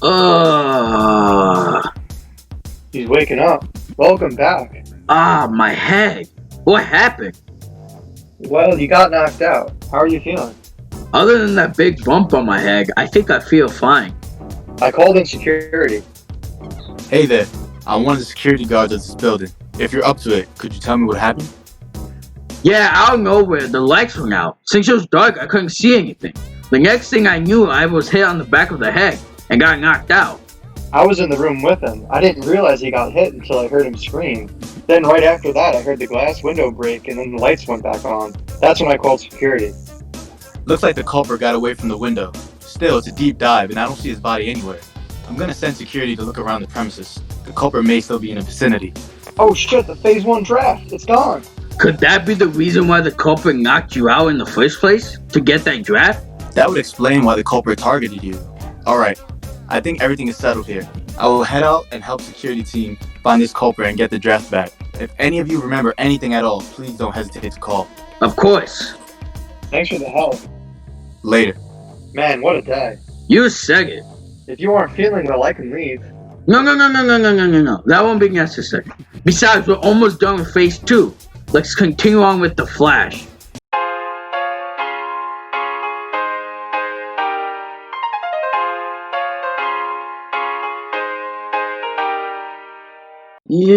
Uh. He's waking up. Welcome back. My head. What happened? Well, you got knocked out. How are you feeling? Other than that big bump on my head, I think I feel fine. I called in security. Hey there, I'm one of the security guards of this building. If you're up to it, could you tell me what happened? Yeah, out of nowhere, the lights went out. Since it was dark, I couldn't see anything. The next thing I knew, I was hit on the back of the head and got knocked out. I was in the room with him. I didn't realize he got hit until I heard him scream. Then right after that, I heard the glass window break and then the lights went back on. That's when I called security. Looks like the culprit got away from the window. Still, it's a deep dive and I don't see his body anywhere. I'm gonna send security to look around the premises. The culprit may still be in the vicinity. Oh shit, the phase 1 draft. It's gone. Could that be the reason why the culprit knocked you out in the first place? To get that draft? That would explain why the culprit targeted you. Alright, I think everything is settled here. I will head out and help security team find this culprit and get the draft back. If any of you remember anything at all, please don't hesitate to call. Of course. Thanks for the help. Later. Man, what a day. You said it. If you aren't feeling well, I can leave. No. That won't be necessary. Besides, we're almost done with phase 2. Let's continue on with the Flash. Yo!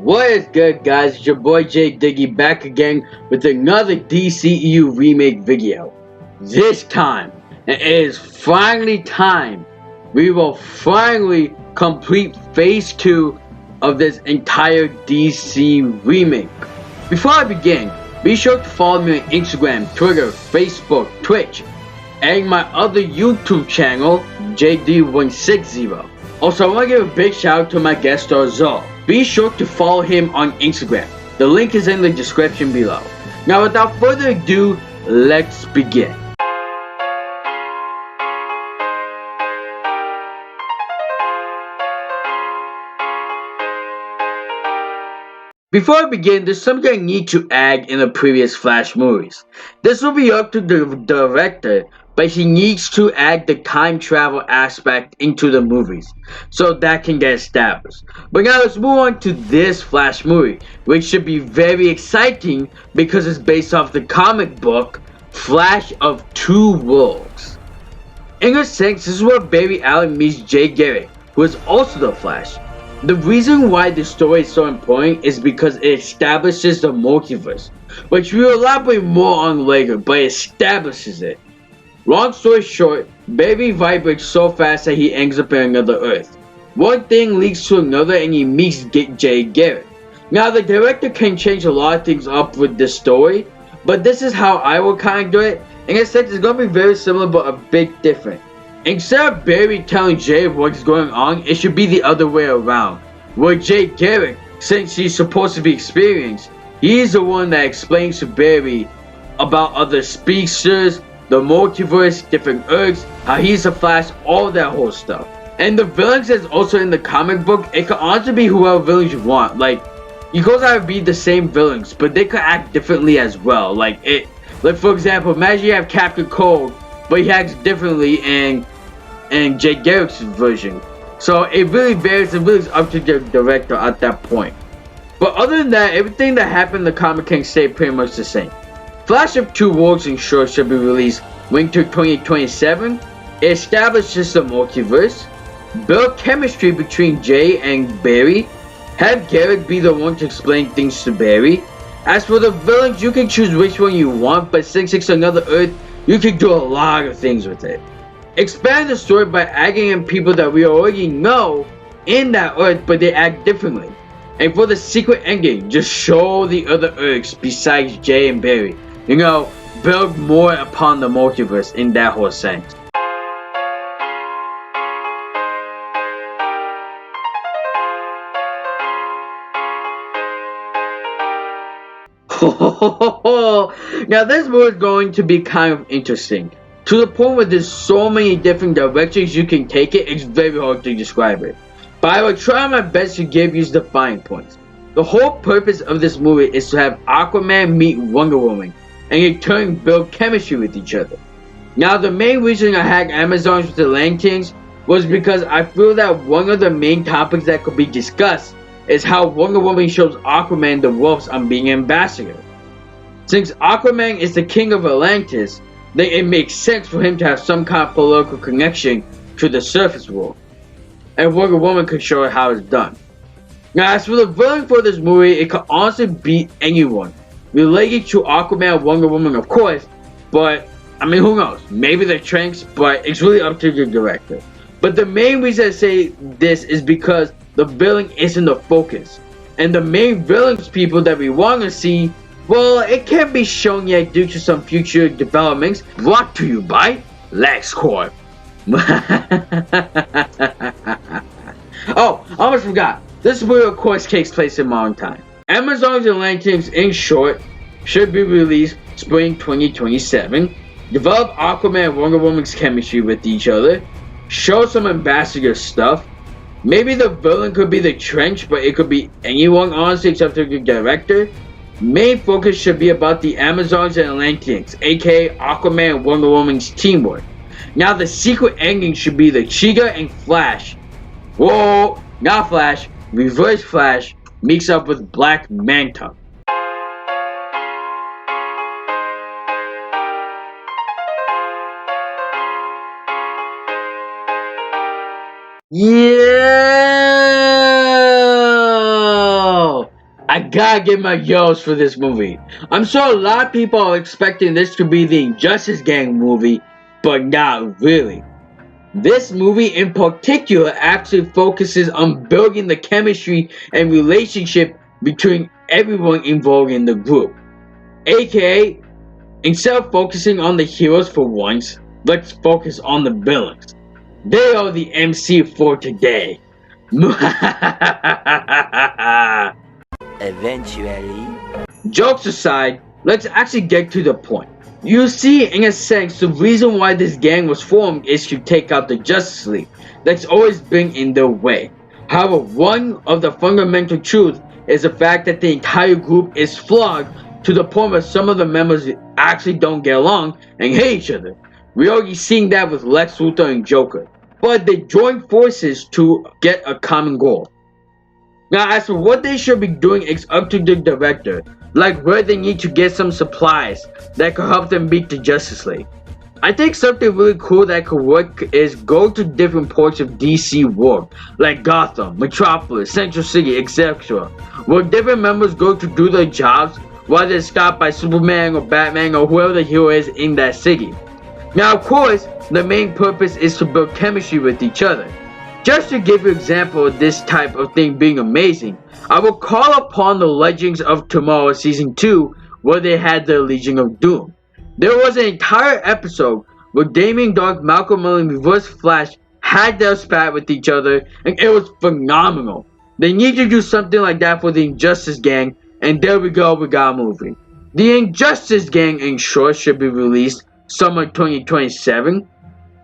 What is good, guys? It's your boy Jay Diggy back again with another DCEU Remake video. This time, it is finally time. We will finally complete phase 2 of this entire DC remake. Before I begin, be sure to follow me on Instagram, Twitter, Facebook, Twitch, and my other YouTube channel, JD160. Also, I want to give a big shout out to my guest star Zoro. Be sure to follow him on Instagram. The link is in the description below. Now, without further ado, let's begin. Before I begin, there's something I need to add in the previous Flash movies. This will be up to the director, but he needs to add the time travel aspect into the movies, so that can get established. But now let's move on to this Flash movie, which should be very exciting because it's based off the comic book Flash of Two Worlds. In a sense, this is where Barry Allen meets Jay Garrick, who is also the Flash. The reason why this story is so important is because it establishes the multiverse, which we'll elaborate more on later, but it establishes it. Long story short, Barry vibrates so fast that he ends up in another Earth. One thing leads to another and he meets Jay Garrick. Now the director can change a lot of things up with this story, but this is how I will kind of do it. In a sense, it's going to be very similar but a bit different. Instead of Barry telling Jay what's going on, it should be the other way around. Where Jay Garrick, since he's supposed to be experienced, he's the one that explains to Barry about other speedsters, the multiverse, different Earths, how he's the Flash, all that whole stuff. And the villains is also in the comic book. It could honestly be whoever villains you want. Like, you guys have to be the same villains, but they could act differently as well. Like for example, imagine you have Captain Cold, but he acts differently in Jay Garrick's version. So it really varies, it really is up to the director at that point. But other than that, everything that happened in the comic can stay pretty much the same. Flash of Two Worlds in short should be released winter 2027. It establishes the multiverse, build chemistry between Jay and Barry, have Garrick be the one to explain things to Barry. As for the villains, you can choose which one you want, but since it's another Earth, you can do a lot of things with it. Expand the story by adding in people that we already know in that Earth, but they act differently. And for the secret ending, just show the other Earths besides Jay and Barry. You know, build more upon the multiverse in that whole sense. Now this movie is going to be kind of interesting. To the point where there's so many different directions you can take it, it's very hard to describe it. But I will try my best to give you the fine points. The whole purpose of this movie is to have Aquaman meet Wonder Woman, and in turn build chemistry with each other. Now, the main reason I had Amazons with the Lanterns was because I feel that one of the main topics that could be discussed is how Wonder Woman shows Aquaman the ropes on being ambassador. Since Aquaman is the king of Atlantis, then it makes sense for him to have some kind of political connection to the surface world. And Wonder Woman could show how it's done. Now, as for the villain for this movie, it could honestly be anyone related to Aquaman and Wonder Woman, of course, but I mean, who knows? Maybe they're Tranks, but it's really up to the director. But the main reason I say this is because the villain isn't the focus. And the main villains people that we want to see, well, it can't be shown yet due to some future developments. Brought to you by LexCorp. Oh, I almost forgot. This movie, of course, takes place in modern time. Amazons and Lanterns, in short, should be released spring 2027. Develop Aquaman and Wonder Woman's chemistry with each other. Show some ambassador stuff. Maybe the villain could be the Trench, but it could be anyone, honestly, except for the director. Main focus should be about the Amazons and Atlanteans, aka Aquaman and Wonder Woman's teamwork. Now the secret ending should be the Cheetah and Flash. Whoa, not Flash, Reverse Flash mixed up with Black Manta. Yo! I gotta get my yos for this movie. I'm sure a lot of people are expecting this to be the Injustice Gang movie, but not really. This movie in particular actually focuses on building the chemistry and relationship between everyone involved in the group. AKA, instead of focusing on the heroes for once, let's focus on the villains. They are the MC for today. Eventually. Jokes aside, let's actually get to the point. You see, in a sense, the reason why this gang was formed is to take out the Justice League that's always been in their way. However, one of the fundamental truths is the fact that the entire group is flawed to the point where some of the members actually don't get along and hate each other. We're already seeing that with Lex Luthor and Joker. But they join forces to get a common goal. Now, as for what they should be doing, it's up to the director. Like where they need to get some supplies that could help them beat the Justice League. I think something really cool that could work is go to different parts of DC world, like Gotham, Metropolis, Central City, etc. Where different members go to do their jobs while they're stopped by Superman or Batman or whoever the hero is in that city. Now, of course, the main purpose is to build chemistry with each other. Just to give you an example of this type of thing being amazing, I will call upon the Legends of Tomorrow Season 2 where they had the Legion of Doom. There was an entire episode where Damien Dark, Malcolm Miller, and Reverse Flash had their spat with each other and it was phenomenal. They need to do something like that for the Injustice Gang, and there we go, we got a movie. The Injustice Gang, in short, should be released summer 2027.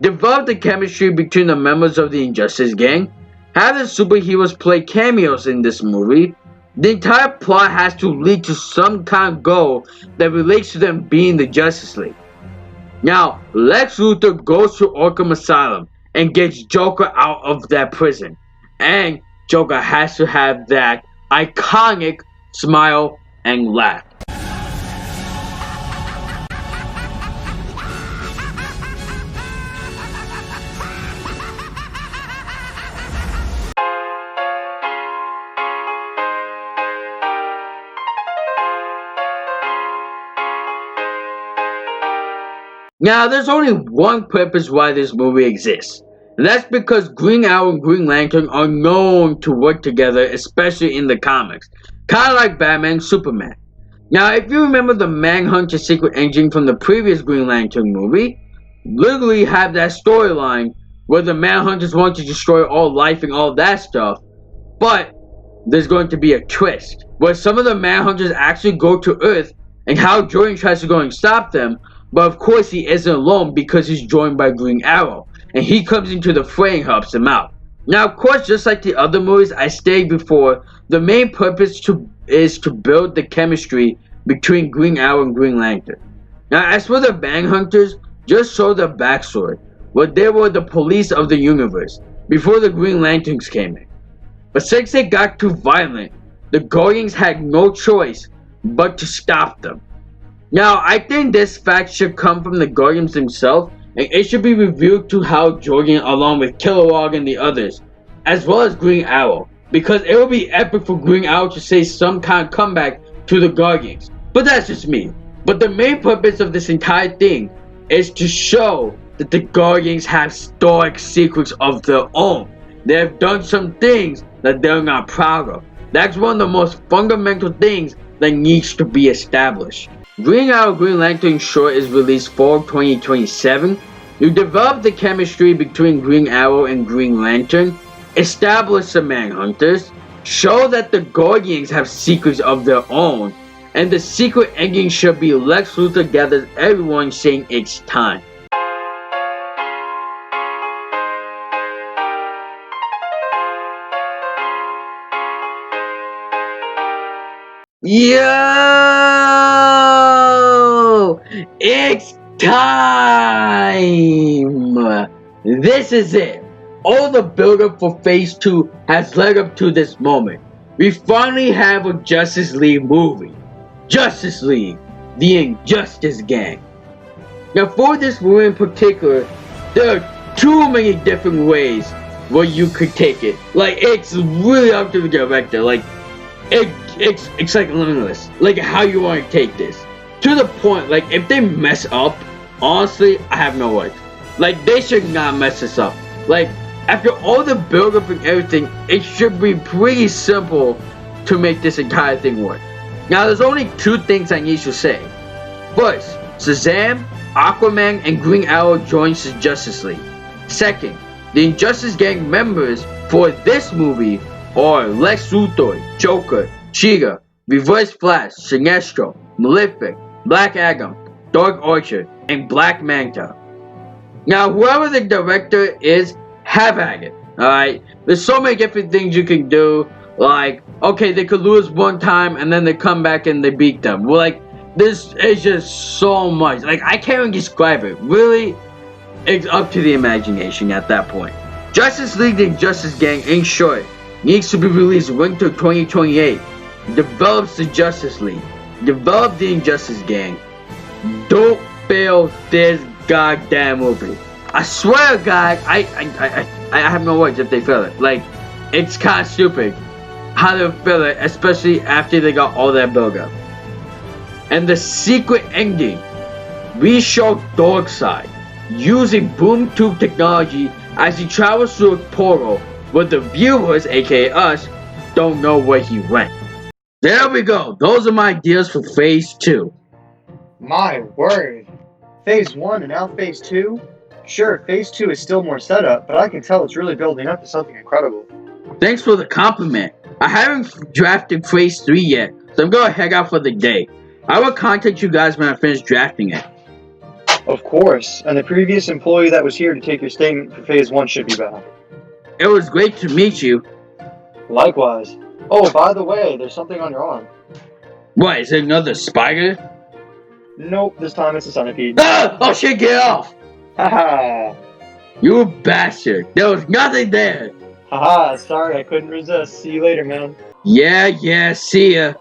Develop the chemistry between the members of the Injustice Gang. Have the superheroes play cameos in this movie. The entire plot has to lead to some kind of goal that relates to them being the Justice League. Now, Lex Luthor goes to Arkham Asylum and gets Joker out of that prison. And Joker has to have that iconic smile and laugh. Now, there's only one purpose why this movie exists, and that's because Green Arrow and Green Lantern are known to work together, especially in the comics, kind of like Batman and Superman. Now, if you remember the Manhunter secret engine from the previous Green Lantern movie, literally have that storyline where the Manhunters want to destroy all life and all that stuff, but there's going to be a twist, where some of the Manhunters actually go to Earth, and Hal Jordan tries to go and stop them. But of course he isn't alone because he's joined by Green Arrow, and he comes into the fray and helps him out. Now, of course, just like the other movies I stated before, the main purpose is to build the chemistry between Green Arrow and Green Lantern. Now, as for the Manhunters, just show their backstory, where they were the police of the universe before the Green Lanterns came in. But since they got too violent, the Guardians had no choice but to stop them. Now, I think this fact should come from the Guardians themselves, and it should be revealed to Hal Jordan along with Kilowog and the others, as well as Green Arrow, because it would be epic for Green Arrow to say some kind of comeback to the Guardians. But that's just me. But the main purpose of this entire thing is to show that the Guardians have stoic secrets of their own. They have done some things that they're not proud of. That's one of the most fundamental things that needs to be established. Green Arrow Green Lantern short is released fall 2027. You develop the chemistry between Green Arrow and Green Lantern, establish the Manhunters, show that the Guardians have secrets of their own, and the secret ending should be Lex Luthor gathers everyone saying it's time. Yo! It's time! This is it. All the build-up for Phase 2 has led up to this moment. We finally have a Justice League movie. Justice League, the Injustice Gang. Now for this movie in particular, there are too many different ways where you could take it. Like, it's really up to the director. Like, it's like limitless. Like, how you want to take this. To the point, like, if they mess up, honestly, I have no words. Like, they should not mess this up. Like, after all the build-up and everything, it should be pretty simple to make this entire thing work. Now, there's only two things I need to say. First, Shazam, Aquaman, and Green Arrow joins the Justice League. Second, the Injustice Gang members for this movie are Lex Luthor, Joker, Cheetah, Reverse Flash, Sinestro, Malefic, Black Adam, Dark Archer, and Black Manta. Now, whoever the director is, have at it, alright? There's so many different things you can do, like, okay, they could lose one time and then they come back and they beat them. Well, like, this is just so much. Like, I can't even describe it. Really, it's up to the imagination at that point. Justice League and Justice Gang, in short, needs to be released winter 2028. Develops the Justice League. Develop the Injustice Gang. Don't fail this goddamn movie. I swear to God, I have no words if they fail it. Like, it's kind of stupid how they fail it, especially after they got all that build up. And the secret ending, we show Darkseid using boom tube technology as he travels through a portal where the viewers, aka us, don't know where he went. There we go. Those are my ideas for Phase 2. My word. Phase 1 and now Phase 2? Sure, Phase 2 is still more setup, but I can tell it's really building up to something incredible. Thanks for the compliment. I haven't drafted Phase 3 yet, so I'm gonna head out for the day. I will contact you guys when I finish drafting it. Of course, and the previous employee that was here to take your statement for Phase 1 should be back. It was great to meet you. Likewise. Oh, by the way, there's something on your arm. What, is it another spider? Nope, this time it's a centipede. Ah! Oh shit, get off! Haha. You bastard. There was nothing there. Haha, sorry, I couldn't resist. See you later, man. Yeah, see ya.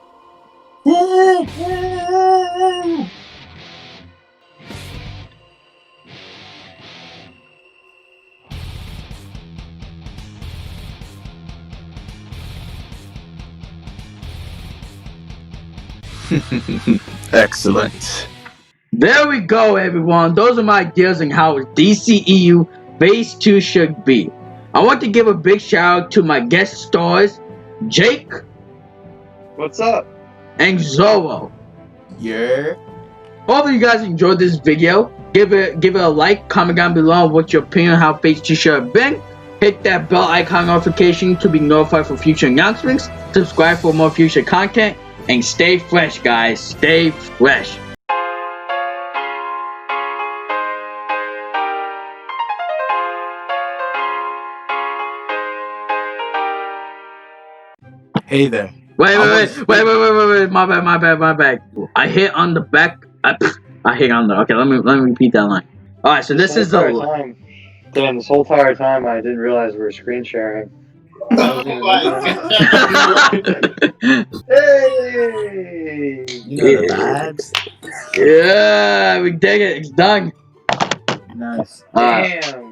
Excellent. There we go, everyone. Those are my ideas on how DCEU Phase 2 should be. I want to give a big shout out to my guest stars, Jake. What's up? And Zoro. Yeah. Hope you guys enjoyed this video. Give it a like, comment down below what your opinion on how Phase 2 should have been. Hit that bell icon notification to be notified for future announcements. Subscribe for more future content. And stay fresh, guys. Stay fresh. Hey there. Wait, my bad. I hit on the back. I hit on the. Okay, let me repeat that line. All right, so this is whole entire the. time. Damn, this whole entire time I didn't realize we were screen sharing. I wasn't even looking at it. Hey! You know the vibes. Yeah, we did it. It's done. Nice. All right. Damn.